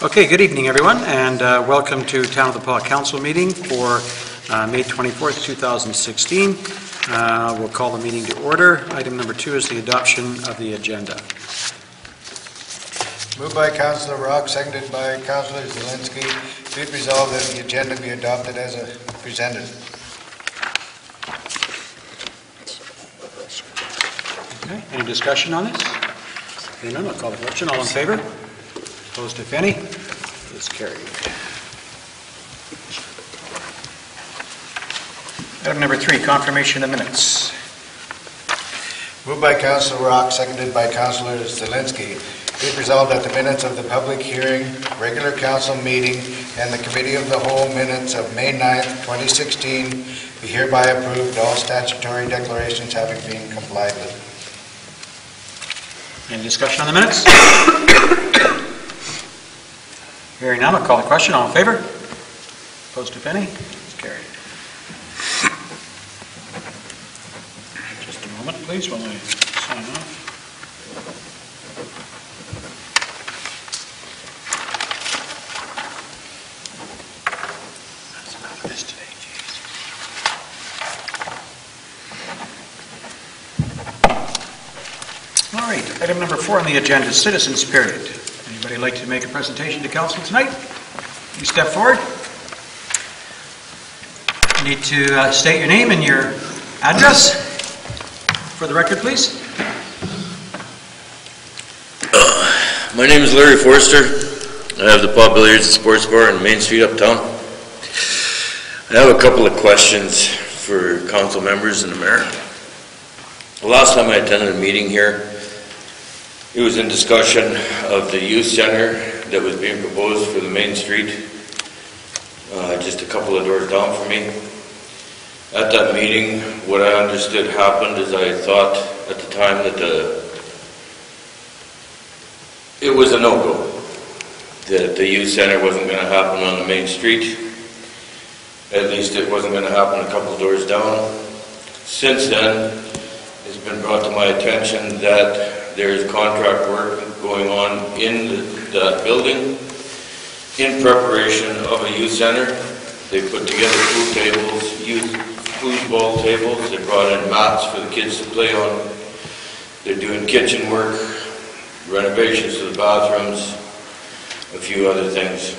Okay, good evening, everyone, and welcome to Town of the Paw Council meeting for May 24th, 2016. We'll call the meeting to order. Item number 2 is the adoption of the agenda. Moved by Councillor Rock, seconded by Councillor Zielinski. Be it resolved that the agenda be adopted as presented. Okay, any discussion on this? Okay, none, I'll call the question. All in favor? Opposed, if any? It's carried. Item number 3, confirmation of minutes. Moved by Councillor Rock, seconded by Councillor Zielinski. Be it resolved that the minutes of the public hearing, regular council meeting, and the committee of the whole minutes of May 9th, 2016 be hereby approved, all statutory declarations having been complied with. Any discussion on the minutes? Hearing none, I'll call the question. All in favor? Opposed, if any? It's carried. Just a moment, please, while I sign off. That's enough of this today, jeez. All right, item number 4 on the agenda, citizens period. Anybody like to make a presentation to council tonight? You step forward. You need to state your name and your address for the record, please. My name is Larry Forster. I have the Paw Billiards and Sports Bar on Main Street uptown. I have a couple of questions for council members and the mayor. The last time I attended a meeting here, it was in discussion of the youth center that was being proposed for the Main Street, just a couple of doors down from me. At that meeting, what I understood happened is I thought at the time that it was a no-go, that the youth center wasn't going to happen on the Main Street. At least it wasn't going to happen a couple of doors down. Since then, it's been brought to my attention that there's contract work going on in that building in preparation of a youth center. They put together pool tables, youth foosball tables. They brought in mats for the kids to play on. They're doing kitchen work, renovations to the bathrooms, a few other things.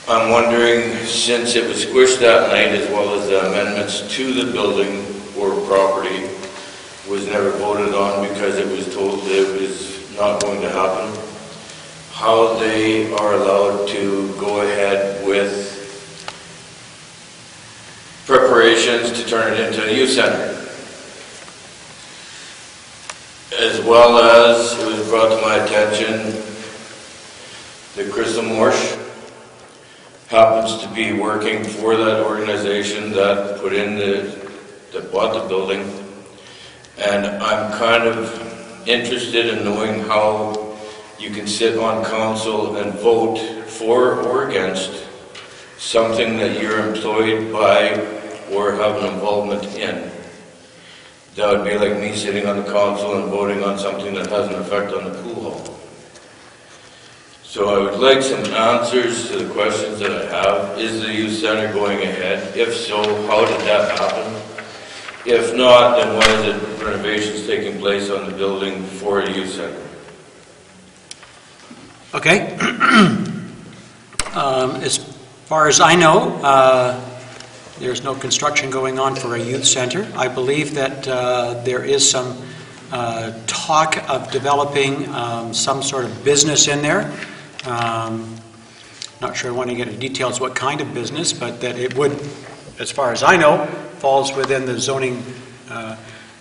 I'm wondering, since it was squished that night, as well as the amendments to the building or property was never voted on because it was told that it was not going to happen, how they are allowed to go ahead with preparations to turn it into a youth center. As well as it was brought to my attention that Crystal Morsch happens to be working for that organization that put in that bought the building. And I'm kind of interested in knowing how you can sit on council and vote for or against something that you're employed by or have an involvement in. That would be like me sitting on the council and voting on something that has an effect on the pool hall. So I would like some answers to the questions that I have. Is the youth center going ahead? If so, how did that happen? If not, then why is it renovations taking place on the building for a youth center? Okay. As far as I know, there's no construction going on for a youth center. I believe that there is some talk of developing some sort of business in there. Not sure I want to get into details what kind of business, but that it would, as far as I know, falls within the zoning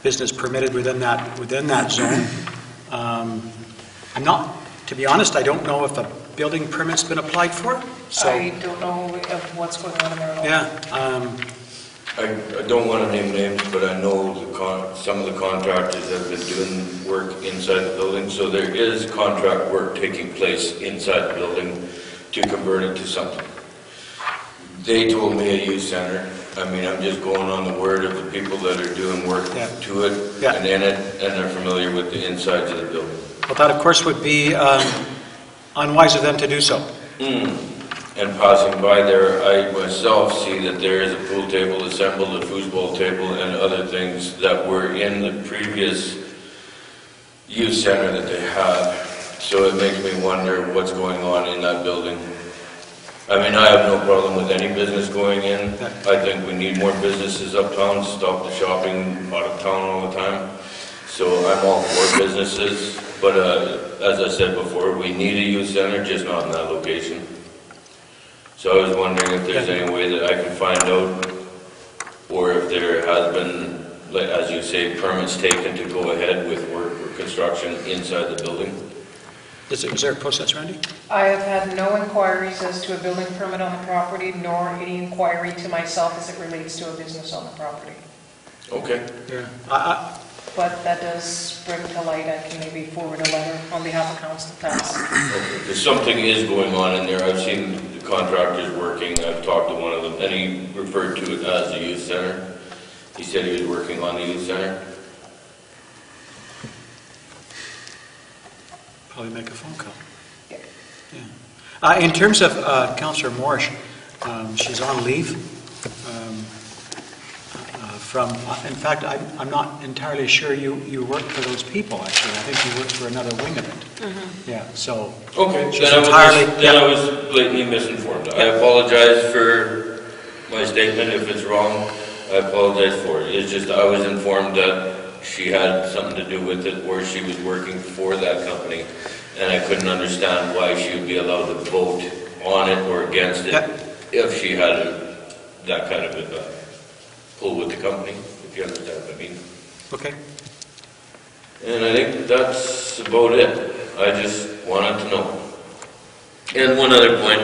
business permitted within that zone. I'm not, to be honest, I don't know if a building permit's been applied for. So I don't know of what's going on in there at all. yeah. I don't want to name names, but I know some of the contractors have been doing work inside the building, so there is contract work taking place inside the building to convert it to something. They told me a youth center. I mean, I'm just going on the word of the people that are doing work to it and in it, and they're familiar with the insides of the building. Well, that of course would be unwise of them to do so. And passing by there, I myself see that there is a pool table assembled, a foosball table, and other things that were in the previous youth center that they had. So it makes me wonder what's going on in that building. I mean, I have no problem with any business going in. I think we need more businesses uptown, stop the shopping out of town all the time. So I'm all for businesses, but as I said before, we need a youth center, just not in that location. So I was wondering if there's any way that I can find out, or if there has been, like, as you say, permits taken to go ahead with work or construction inside the building. Is there a process, Randy? I have had no inquiries as to a building permit on the property, nor any inquiry to myself as it relates to a business on the property. Okay. Yeah. But that does bring to light, I can maybe forward a letter on behalf of council to pass. Okay, because something is going on in there. I've seen the contractors working. I've talked to one of them, and he referred to it as the youth center. He said he was working on the youth center. Probably make a phone call. Yeah. Yeah. In terms of Councillor Morrish, she's on leave. In fact, I'm not entirely sure you work for those people, actually. I think you work for another wing of it. Mm-hmm. Yeah, so... Okay, she's entirely... I was blatantly misinformed. I apologize for my statement if it's wrong. I apologize for it. It's just I was informed that she had something to do with it, or she was working for that company, and I couldn't understand why she would be allowed to vote on it or against it if she had that kind of a pull with the company, if you understand what I mean. Okay. And I think that's about it. I just wanted to know. And one other point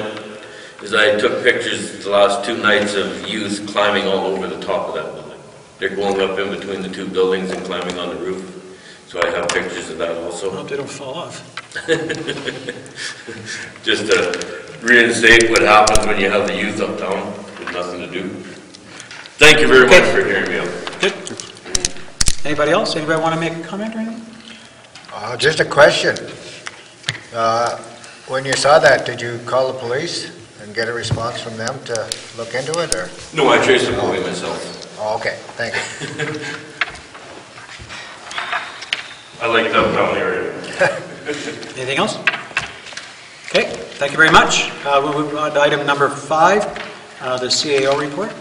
is I took pictures the last 2 nights of youth climbing all over the top of that building. They're going up in between the 2 buildings and climbing on the roof. So I have pictures of that also. I hope they don't fall off. Just to reinstate what happens when you have the youth uptown with nothing to do. Thank you very much for hearing me out. Good. Anybody else? Anybody want to make a comment or anything? Just a question. When you saw that, did you call the police and get a response from them to look into it, or? No, I traced it away myself. Oh, okay, thank you. I like the uptown area. Anything else? Okay, thank you very much. We'll move on to item number 5, the CAO report.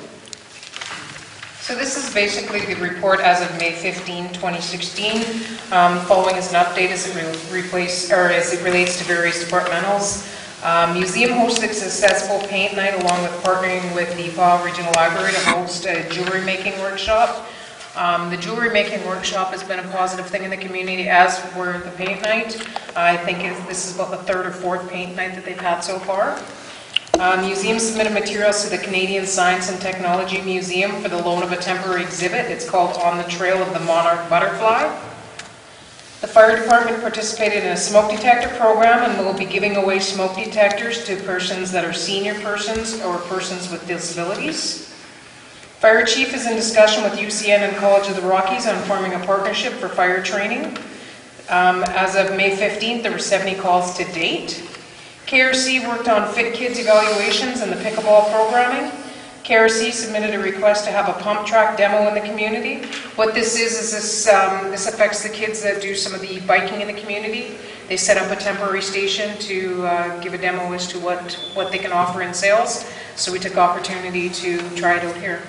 So this is basically the report as of May 15, 2016. Following is an update as it relates to various departmentals. Museum hosted a successful paint night along with partnering with the Powell Regional Library to host a jewelry making workshop. The jewelry making workshop has been a positive thing in the community, as were the paint night. I think this is about the 3rd or 4th paint night that they've had so far. Museum submitted materials to the Canadian Science and Technology Museum for the loan of a temporary exhibit. It's called On the Trail of the Monarch Butterfly. The fire department participated in a smoke detector program and will be giving away smoke detectors to persons that are senior persons or persons with disabilities. Fire chief is in discussion with UCN and College of the Rockies on forming a partnership for fire training. As of May 15th, there were 70 calls to date. KRC worked on Fit Kids evaluations and the pickleball programming. KRC submitted a request to have a pump track demo in the community. What this is this affects the kids that do some of the biking in the community. They set up a temporary station to give a demo as to what they can offer in sales. So we took opportunity to try it out here.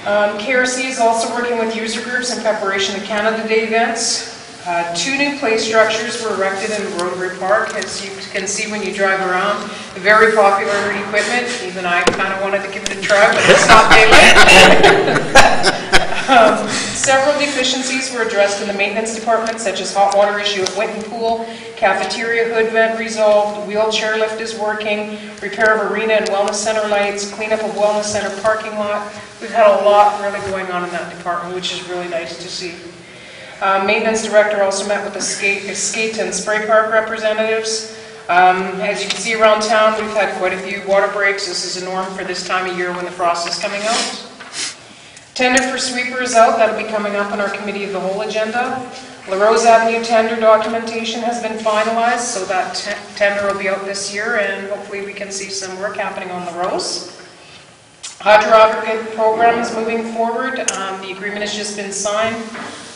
KRC is also working with user groups in preparation of Canada Day events. 2 new play structures were erected in Rotary Park, as you can see when you drive around. Very popular equipment. Even I kind of wanted to give it a try, but it's not daylight. Several deficiencies were addressed in the maintenance department, such as hot water issue at Winton Pool, cafeteria hood vent resolved, wheelchair lift is working, repair of arena and wellness center lights, cleanup of wellness center parking lot. We've had a lot really going on in that department, which is really nice to see. Maintenance director also met with the skate and spray park representatives. As you can see around town, we've had quite a few water breaks. This is a norm for this time of year when the frost is coming out. Tender for sweeper is out. That'll be coming up on our committee of the whole agenda. LaRose Avenue tender documentation has been finalized, so that tender will be out this year, and hopefully we can see some work happening on LaRose. Hydro aggregate program is moving forward. The agreement has just been signed.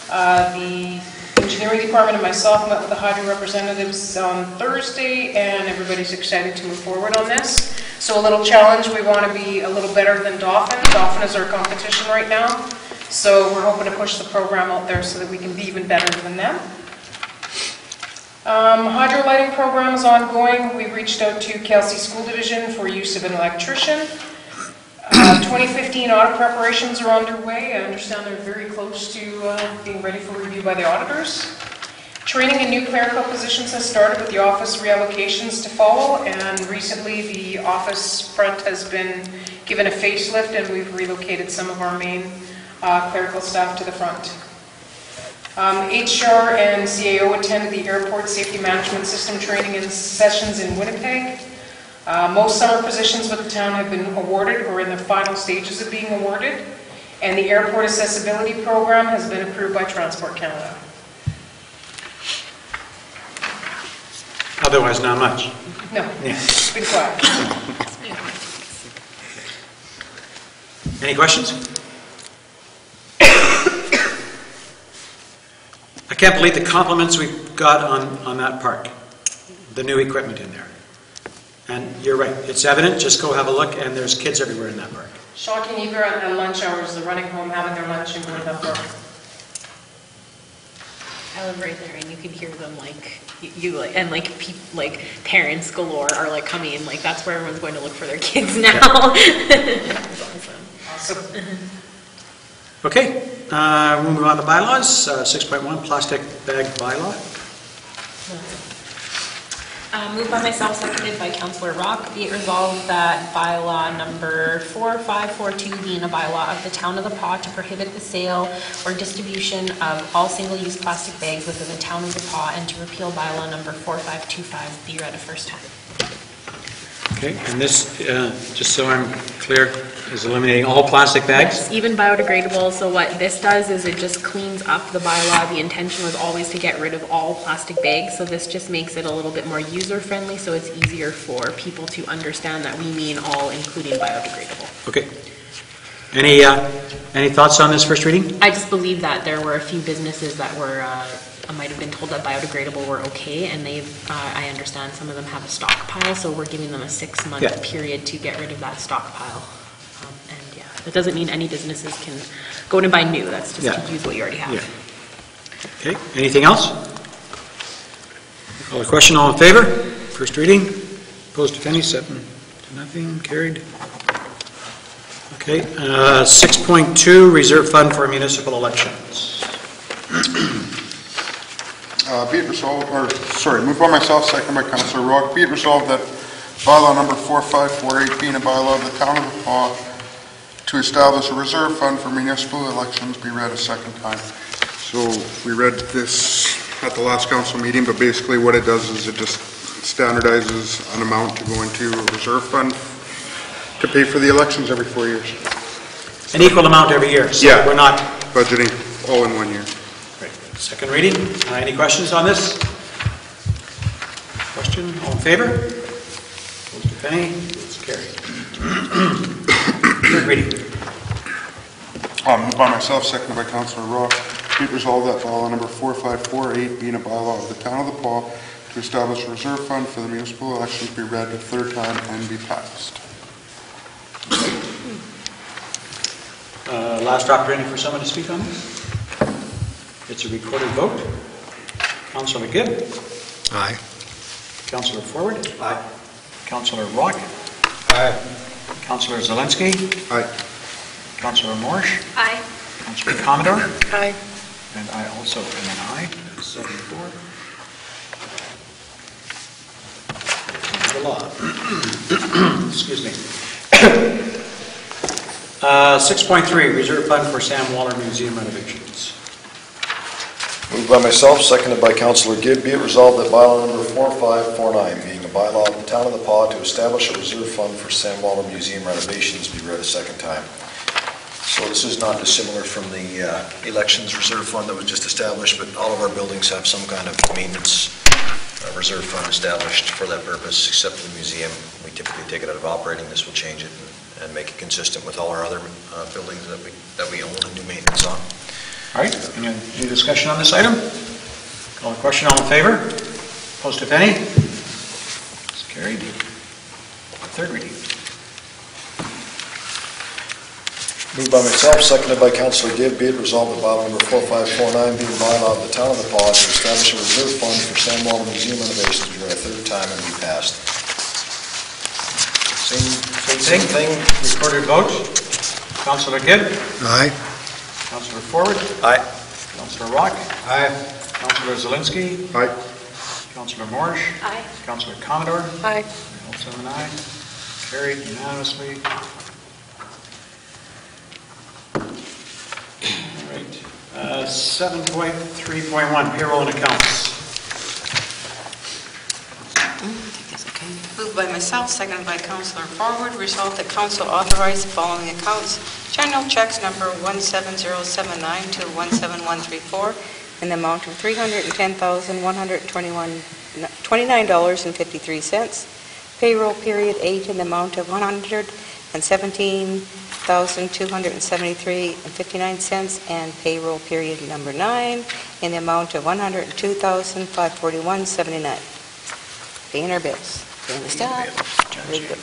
The engineering department and myself met with the hydro representatives on Thursday, and everybody's excited to move forward on this. So a little challenge, we want to be a little better than Dauphin. Dauphin is our competition right now. So we're hoping to push the program out there so that we can be even better than them. Hydro lighting program is ongoing. We reached out to Kelsey School Division for use of an electrician. 2015 audit preparations are underway. I understand they're very close to being ready for review by the auditors. Training in new clerical positions has started with the office reallocations to follow, and recently the office front has been given a facelift, and we've relocated some of our main clerical staff to the front. HR and CAO attended the Airport Safety Management System training and sessions in Winnipeg. Most summer positions with the town have been awarded or in the final stages of being awarded, and the Airport Accessibility Program has been approved by Transport Canada. Otherwise, not much. No, Yeah. it's been quiet. Any questions? I can't believe the compliments we've got on that park, the new equipment in there. And you're right, it's evident, just go have a look, and there's kids everywhere in that park. Shocking, even at lunch hours, they're running home, having their lunch and going to the park. I live right there, and you can hear them like parents galore are like coming. Like that's where everyone's going to look for their kids now. That's awesome. Awesome. Okay, we'll move on to bylaws. 6.1, plastic bag bylaw. Moved by myself, seconded by Councillor Rock. Be it resolved that bylaw number 4542 being a bylaw of the Town of the Paw to prohibit the sale or distribution of all single-use plastic bags within the Town of the Paw, and to repeal bylaw number 4525 be read a first time. Okay, and this, just so I'm clear, is eliminating all plastic bags? Yes, even biodegradable. So what this does is it just cleans up the bylaw. The intention was always to get rid of all plastic bags, so this just makes it a little bit more user-friendly, so it's easier for people to understand that we mean all, including biodegradable. Okay. Any thoughts on this first reading? I just believe that there were a few businesses that were, might have been told that biodegradable were okay, and they've, I understand some of them have a stockpile, so we're giving them a 6-month period to get rid of that stockpile. And yeah, that doesn't mean any businesses can go in and buy new, that's just to use what you already have. Yeah. Okay, anything else? Call the question, all in favor? First reading, opposed if any, 7-0, carried. Okay, 6.2, reserve fund for municipal elections. Be it resolved, moved by myself, second by Councillor Rock. Be it resolved that bylaw number 4548 being a bylaw of the Town of the Paw to establish a reserve fund for municipal elections be read a second time. So we read this at the last council meeting, but basically what it does is it just standardizes an amount to go into a reserve fund to pay for the elections every 4 years. An equal amount every year, so we're not budgeting all in 1 year. Great. Second reading. Any questions on this? Question? All in favor? Opposed if any? It's carried. Third reading. Moved by myself, seconded by Councillor Rock. Be it resolved that bylaw number 4548 being a bylaw of the Town of the Paw to establish a reserve fund for the municipal elections be read a third time and be passed. Last opportunity for someone to speak on this. It's a recorded vote. Councillor Gibb. Aye. Councillor Forward. Aye. Councillor Rock. Aye. Councillor Zelensky. Aye. Councillor Morsch. Aye. Councillor Commodore. Aye. And I also am an aye. 7-4. The law. Excuse me. 6.3, reserve fund for Sam Waller Museum renovations. Moved by myself, seconded by Councillor Gibb, be it resolved that bylaw number 4549, being a bylaw of the Town of the Paw to establish a reserve fund for Sam Waller Museum renovations, be read a second time. So this is not dissimilar from the elections reserve fund that was just established, but all of our buildings have some kind of maintenance reserve fund established for that purpose, except for the museum. We typically take it out of operating. This will change it and make it consistent with all our other buildings that we own and do maintenance on. All right, any discussion on this item? Call the question, all in favor? Opposed, if any? It's carried. Third reading. Moved by myself, seconded by Councillor Gibb, be it resolved that bylaw number 4549 being bylaw of the town of the Paw to establish a reserve fund for San Walter Museum renovations be read a third time and be passed. Same thing, recorded vote. Councillor Gibb? Aye. Councillor Forward? Aye. Councillor Rock? Aye. Councillor Zelinski? Aye. Councillor Morris? Aye. Councillor Commodore? Aye. Also an aye. Carried unanimously. All right. 7.3.1, payroll and accounts. Moved by myself, seconded by Councillor Forward. Resolved that council authorize the following accounts. General checks number 17079 to 17134 in the amount of $310,129.53. Payroll period 8 in the amount of $117,273.59, and payroll period number 9 in the amount of $102,541.79. Paying our bills. Paying the staff. Ready to go.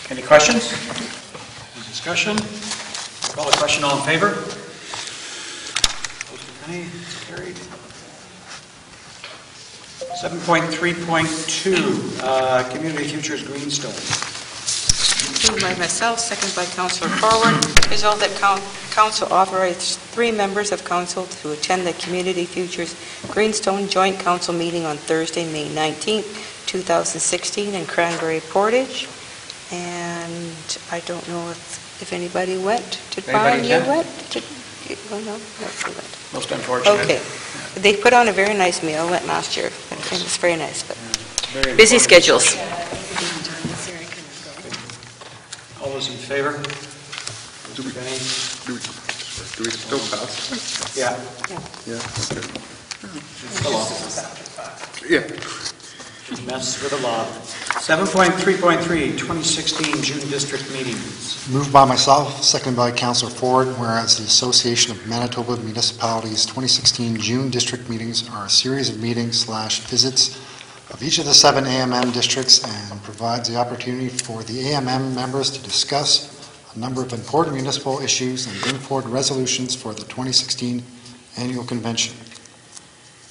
Any questions? Any discussion? Call the question, all in favor? Opposed, if any? It's carried. 7.3.2, Community Futures Greenstone. Moved by myself, seconded by Councillor Forward. Resolved that council authorize 3 members of council to attend the Community Futures Greenstone Joint Council meeting on Thursday, May 19th, 2016 in Cranberry Portage. And I don't know if anybody went. Did Brian, you went? Oh, no, nobody went. Most unfortunate. Okay. They put on a very nice meal. I went last year. It was very nice, but Very busy informative. schedules. All those in favor? Do we still pass? Yeah. Yeah, okay. It's the law. Yeah. Mess with the law. 7.3.3, 2016 June District meetings. Moved by myself, seconded by Councillor Ford, whereas the Association of Manitoba Municipalities 2016 June District meetings are a series of meetings/visits of each of the 7 AMM districts and provides the opportunity for the AMM members to discuss a number of important municipal issues and bring forward resolutions for the 2016 annual convention.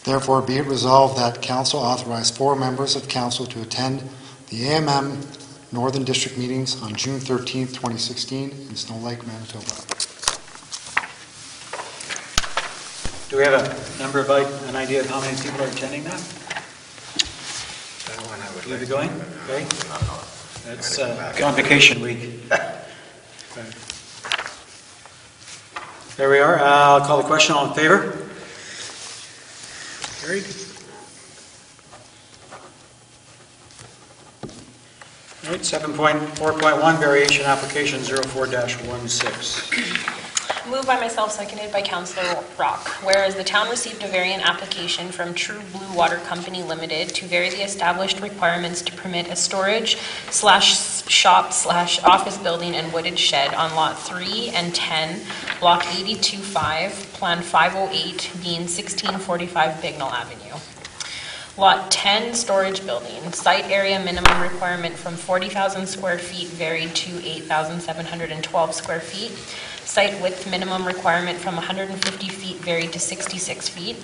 Therefore, be it resolved that Council authorize 4 members of Council to attend the AMM Northern District meetings on June 13th, 2016 in Snow Lake, Manitoba. Do we have an idea of how many people are attending that? Will you be going? Okay. That's convocation week. There we are. I'll call the question. All in favor? Carried. All right, 7.4.1, variation application 04-16. Moved by myself, seconded by Councillor Rock. Whereas the town received a variant application from True Blue Water Company Limited to vary the established requirements to permit a storage/shop/office building and wooded shed on Lot 3 and 10, Block 82-5, Plan 508, being 1645 Bignell Avenue. Lot 10, storage building. Site area minimum requirement from 40,000 square feet varied to 8,712 square feet. Site width minimum requirement from 150 feet varied to 66 feet.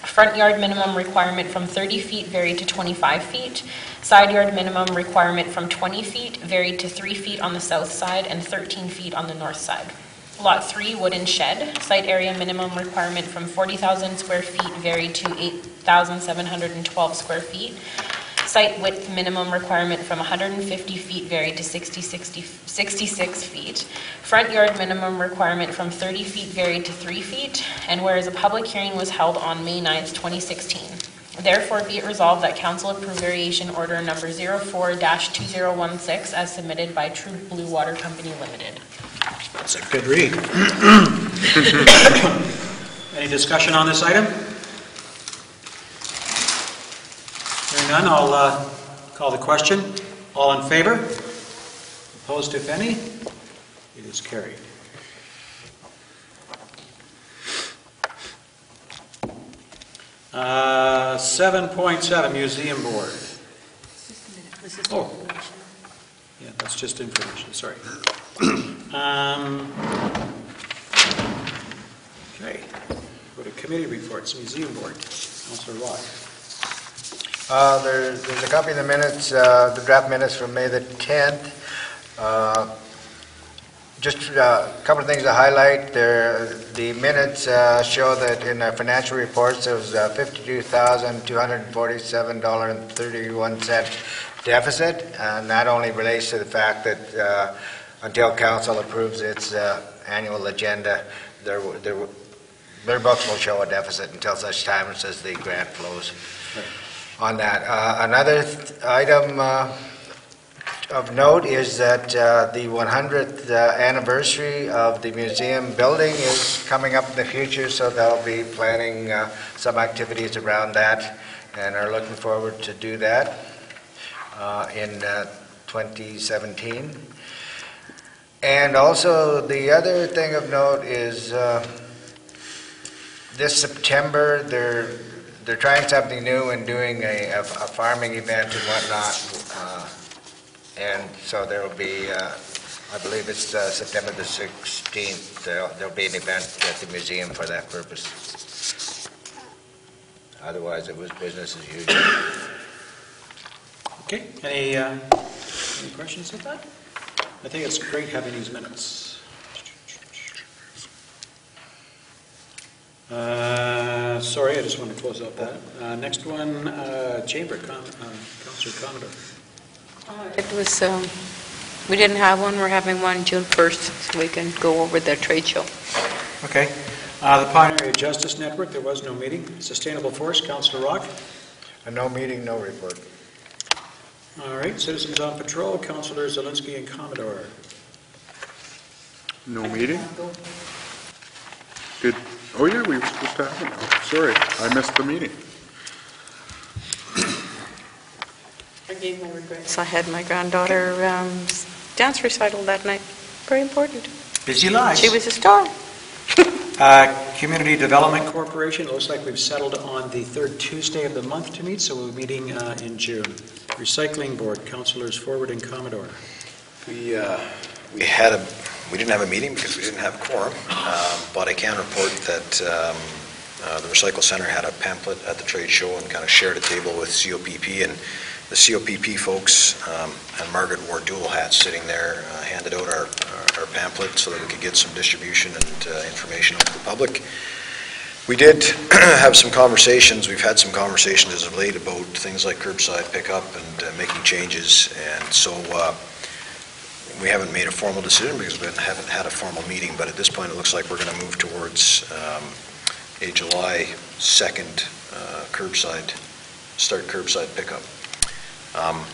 Front yard minimum requirement from 30 feet varied to 25 feet. Side yard minimum requirement from 20 feet varied to 3 feet on the south side and 13 feet on the north side. Lot 3, wooden shed. Site area minimum requirement from 40,000 square feet varied to 8,712 square feet. Site width minimum requirement from 150 feet varied to 66 feet. Front yard minimum requirement from 30 feet varied to 3 feet. And whereas a public hearing was held on May 9th, 2016. Therefore, be it resolved that Council approve variation order number 04-2016 as submitted by True Blue Water Company Limited. That's a good read. Any discussion on this item? Hearing none, I'll call the question. All in favor? Opposed, if any? It is carried. Uh, 7.7, Museum Board. Oh, yeah, that's just information, sorry. Okay, go to committee reports, Museum Board. Councillor Rock. There's a copy of the minutes, the draft minutes from May the 10th. Just a couple of things to highlight. The minutes show that in our financial reports, there was a $52,247.31 deficit, and that only relates to the fact that until council approves its annual agenda, their books will show a deficit until such time as the grant flows. On that. Another item of note is that the 100th anniversary of the museum building is coming up in the future, so they'll be planning some activities around that and are looking forward to do that in 2017. And also the other thing of note is this September they're trying something new and doing a farming event and whatnot, and so there will be, I believe it's September the 16th, there'll be an event at the museum for that purpose. Otherwise, it was business as usual. Okay, any questions of that? I think it's great having these minutes. Sorry, I just want to close out that. Next one, Chamber, Councillor Commodore. It was, we didn't have one, we're having one June 1st, so we can go over the trade show. Okay. The Pine Area Justice Network, there was no meeting. Sustainable Forest, Councillor Rock. No meeting, no report. All right, Citizens on Patrol, Councillor Zielinski and Commodore. No meeting? Good. Oh yeah, we were supposed to have it. Oh, sorry, I missed the meeting. I gave my regrets. I had my granddaughter dance recital that night. Very important. Busy lives. She was a star. Community Development Corporation, it looks like we've settled on the third Tuesday of the month to meet, so we'll be meeting in June. Recycling Board, Councillors Forward and Commodore. We didn't have a meeting because we didn't have quorum, but I can report that the Recycle Center had a pamphlet at the trade show and kind of shared a table with COPP, and the COPP folks and Margaret wore dual hats sitting there, handed out our pamphlet so that we could get some distribution and information out to the public. We did have some conversations. We've had some conversations as of late about things like curbside pickup and making changes, and so we haven't made a formal decision because we haven't had a formal meeting, but at this point it looks like we're going to move towards a July 2nd start curbside pickup.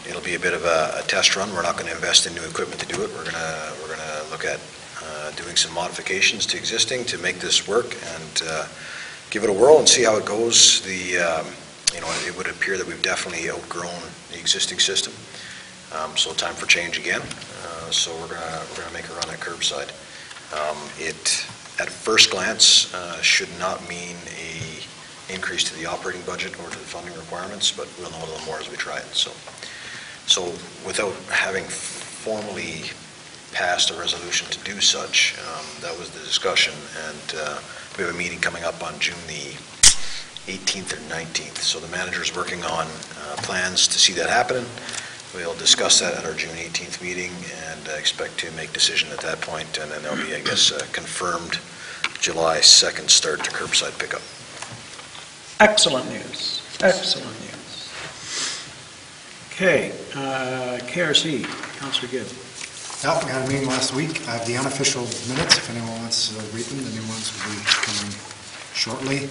It'll be a bit of a test run. We're not going to invest in new equipment to do it. We're going to look at doing some modifications to existing to make this work and give it a whirl and see how it goes. It would appear that we've definitely outgrown the existing system, so time for change again. So we're gonna make a run at curbside. It, at first glance, should not mean a increase to the operating budget or to the funding requirements, but we'll know a little more as we try it. So without having formally passed a resolution to do such, that was the discussion, and we have a meeting coming up on June the 18th or 19th. So the manager is working on plans to see that happening. We'll discuss that at our June 18th meeting and expect to make decision at that point, and then there'll be, I guess, a confirmed July 2nd start to curbside pickup. Excellent news. Excellent news. Okay, KRC, Councillor Gibb. Yeah, we had a meeting last week. I have the unofficial minutes. If anyone wants to read them, the new ones will be coming shortly.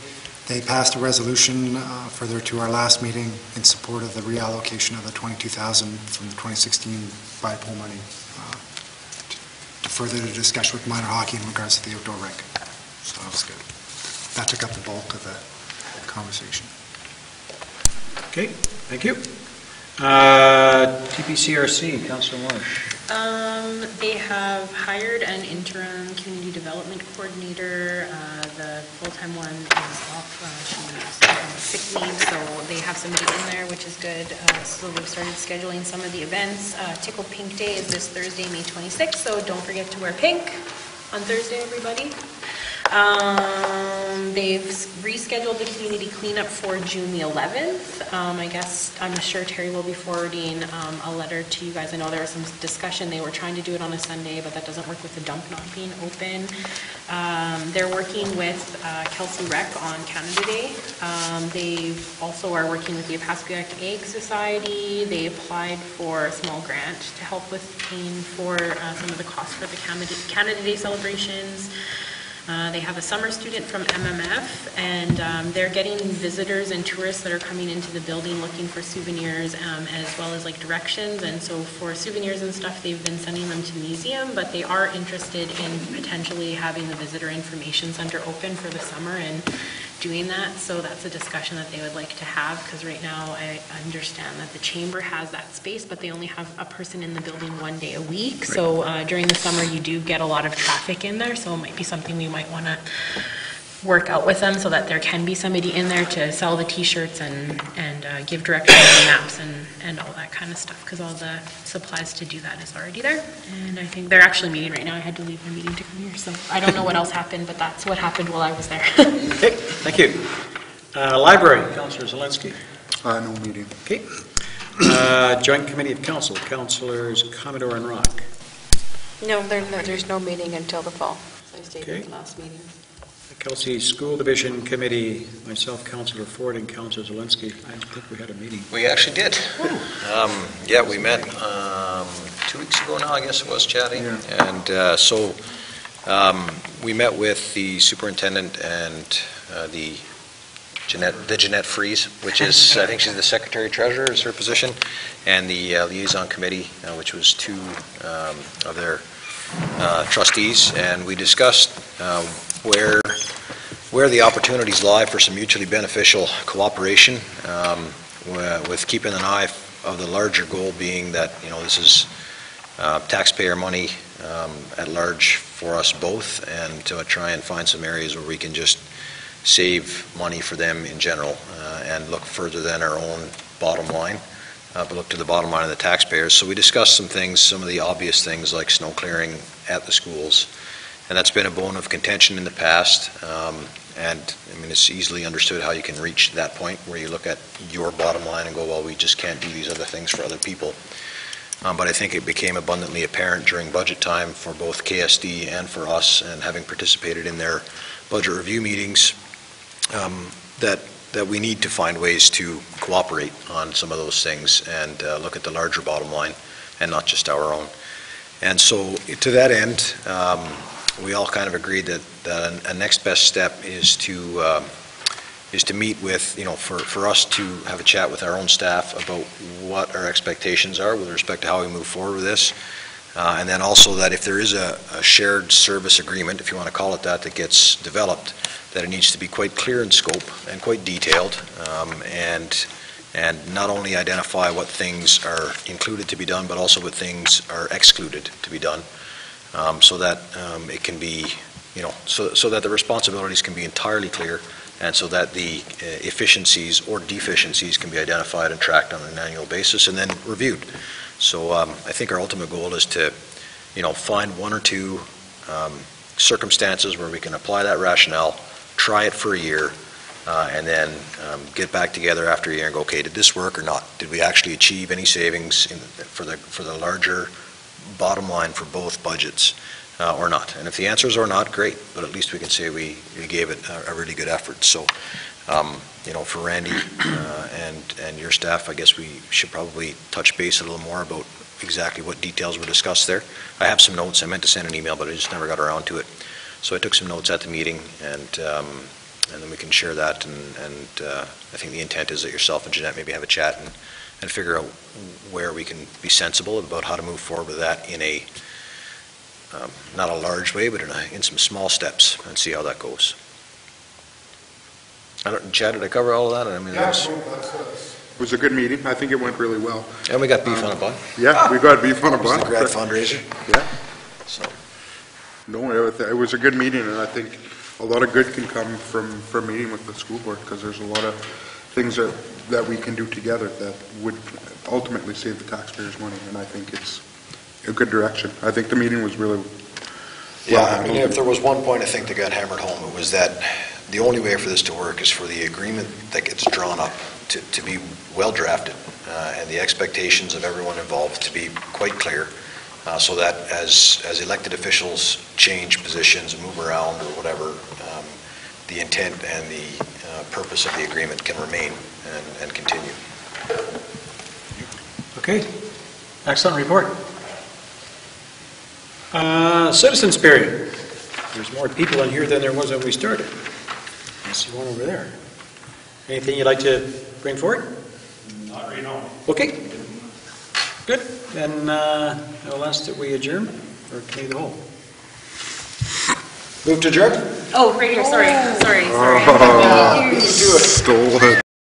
They passed a resolution further to our last meeting in support of the reallocation of the $22,000 from the 2016 bipool money to further to discuss with minor hockey in regards to the outdoor rink. So that was good. That took up the bulk of the conversation. Okay, thank you. TPCRC, Councillor Marsh. They have hired an interim community development coordinator. The full-time one is off, she's on sick leave, so they have somebody in there, which is good. So we've started scheduling some of the events. Tickle Pink Day is this Thursday, May 26th, so don't forget to wear pink on Thursday, everybody. They've rescheduled the community cleanup for June the 11th. I'm sure Terry will be forwarding a letter to you guys. I know there was some discussion. They were trying to do it on a Sunday, but that doesn't work with the dump not being open. They're working with Kelsey Rec on Canada Day. They also are working with the Opaskwayak Egg Society. They applied for a small grant to help with paying for some of the costs for the Canada Day celebrations. They have a summer student from MMF, and they're getting visitors and tourists that are coming into the building looking for souvenirs as well as like directions. And so for souvenirs and stuff, they've been sending them to the museum, but they are interested in potentially having the visitor information center open for the summer and doing that. So that's a discussion that they would like to have, because right now I understand that the chamber has that space, but they only have a person in the building 1 day a week. Right. So during the summer you do get a lot of traffic in there, so it might be something we might want to work out with them so that there can be somebody in there to sell the t-shirts and give directions and maps and all that kind of stuff, because all the supplies to do that is already there. And I think they're actually meeting right now. I had to leave the meeting to come here, so I don't know what else happened, but that's what happened while I was there. Okay, thank you. Library, Councillor Zelensky. No meeting. Okay. Joint Committee of Council, Councillors Commodore and Rock. No, there's no meeting until the fall. I stated Okay. the last meeting. Kelsey School Division Committee, myself, Councillor Ford, and Councillor Zelensky. I think we had a meeting. We actually did. Yeah, we met 2 weeks ago now, I guess it was, Chatty. Yeah. And so we met with the superintendent and the Jeanette Fries, which is, I think she's the secretary treasurer is her position, and the liaison committee, which was 2 of their trustees, and we discussed where the opportunities lie for some mutually beneficial cooperation, with keeping an eye of the larger goal being that, this is taxpayer money at large for us both, and to try and find some areas where we can just save money for them in general, and look further than our own bottom line, but look to the bottom line of the taxpayers. So we discussed some things, some of the obvious things like snow clearing at the schools, and that's been a bone of contention in the past. And I mean, it's easily understood how you can reach that point where you look at your bottom line and go, well, we just can't do these other things for other people. But I think it became abundantly apparent during budget time for both KSD and for us, and having participated in their budget review meetings, that we need to find ways to cooperate on some of those things and look at the larger bottom line and not just our own. And so to that end, we all kind of agreed that a next best step is to meet with, for us to have a chat with our own staff about what our expectations are with respect to how we move forward with this. And then also that if there is a shared service agreement, if you want to call it that gets developed, that it needs to be quite clear in scope and quite detailed, and not only identify what things are included to be done, but also what things are excluded to be done. So that it can be, so that the responsibilities can be entirely clear, and so that the efficiencies or deficiencies can be identified and tracked on an annual basis and then reviewed. So I think our ultimate goal is to, find 1 or 2 circumstances where we can apply that rationale, try it for a year, and then get back together after a year and go, okay, did this work or not? Did we actually achieve any savings for the larger bottom line for both budgets or not? And if the answers are not, great, but at least we can say we gave it a really good effort. So, for Randy and your staff, I guess we should probably touch base a little more about exactly what details were discussed there. I have some notes. I meant to send an email, but I just never got around to it. So I took some notes at the meeting, and then we can share that. And I think the intent is that yourself and Jeanette maybe have a chat and figure out where we can be sensible about how to move forward with that in a not a large way, but in some small steps, and see how that goes. Chad, did I cover all of that? I mean, It was a good meeting. I think it went really well. and we got beef on a bun. Yeah, we got beef on a It was bun. the grad fundraiser. Yeah. So, No, it was a good meeting, and I think a lot of good can come from meeting with the school board, because there's a lot of things that we can do together that would ultimately save the taxpayers money, and I think it's a good direction. I think the meeting was really yeah, well I mean, handled. if there was one point I think that got hammered home, it was that the only way for this to work is for the agreement that gets drawn up to be well drafted, and the expectations of everyone involved to be quite clear, so that as elected officials change positions and move around or whatever, the intent and the purpose of the agreement can remain and continue. Okay, excellent report. Citizens period. There's more people in here than there was when we started. I see one over there. Anything you'd like to bring forward? Not right now. Okay, good. Then I'll ask that we adjourn or committee of the whole. Move to adjourn? Oh, right here, sorry. Stole it.